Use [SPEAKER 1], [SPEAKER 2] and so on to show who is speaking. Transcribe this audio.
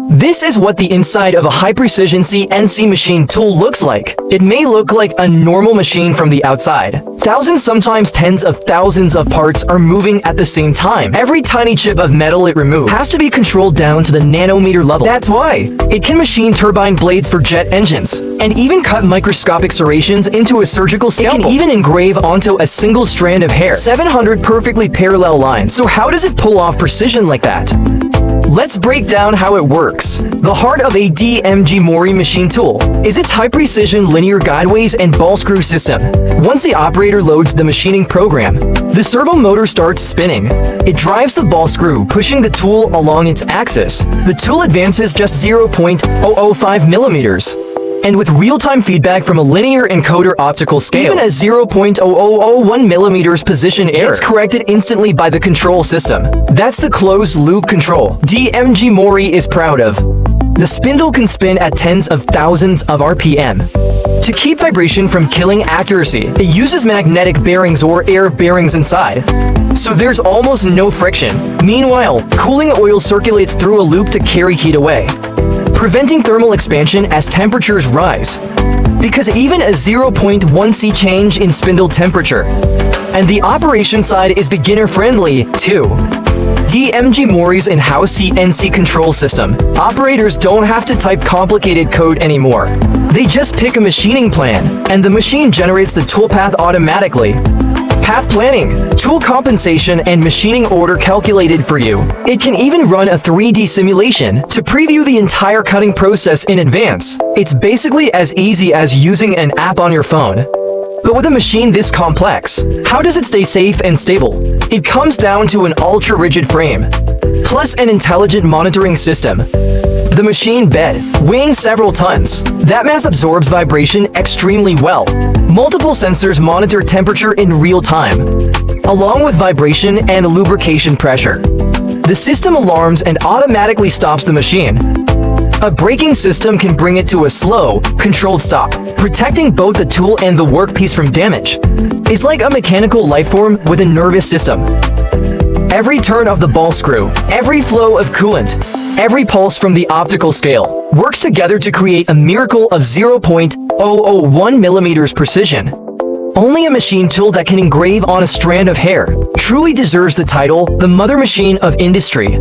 [SPEAKER 1] This is what the inside of a high-precision CNC machine tool looks like. It may look like a normal machine from the outside. Thousands, sometimes tens of thousands of parts are moving at the same time. Every tiny chip of metal it removes has to be controlled down to the nanometer level. That's why it can machine turbine blades for jet engines, and even cut microscopic serrations into a surgical scalpel. It can even engrave onto a single strand of hair 700 perfectly parallel lines. So how does it pull off precision like that? Let's break down how it works. The heart of a DMG Mori machine tool is its high-precision linear guideways and ball screw system. Once the operator loads the machining program, the servo motor starts spinning. It drives the ball screw, pushing the tool along its axis. The tool advances just 0.005 millimeters. And with real-time feedback from a linear encoder optical scale, even at 0.0001 millimeters position error, it's corrected instantly by the control system. That's the closed-loop control DMG Mori is proud of. The spindle can spin at tens of thousands of RPM. To keep vibration from killing accuracy, it uses magnetic bearings or air bearings inside, so there's almost no friction. Meanwhile, cooling oil circulates through a loop to carry heat away, preventing thermal expansion as temperatures rise. Because even a 0.1 C change in spindle temperature, and the operation side is beginner-friendly, too. DMG Mori's in-house CNC control system. Operators don't have to type complicated code anymore. They just pick a machining plan, and the machine generates the toolpath automatically. Path planning, tool compensation, and machining order calculated for you. It can even run a 3D simulation to preview the entire cutting process in advance. It's basically as easy as using an app on your phone. But with a machine this complex, how does it stay safe and stable? It comes down to an ultra-rigid frame, plus an intelligent monitoring system. The machine bed, weighing several tons. That mass absorbs vibration extremely well. Multiple sensors monitor temperature in real time, along with vibration and lubrication pressure. The system alarms and automatically stops the machine. A braking system can bring it to a slow, controlled stop, protecting both the tool and the workpiece from damage. It's like a mechanical lifeform with a nervous system. Every turn of the ball screw, every flow of coolant, every pulse from the optical scale works together to create a miracle of 0.001 millimeters precision. Only a machine tool that can engrave on a strand of hair truly deserves the title, the mother machine of industry.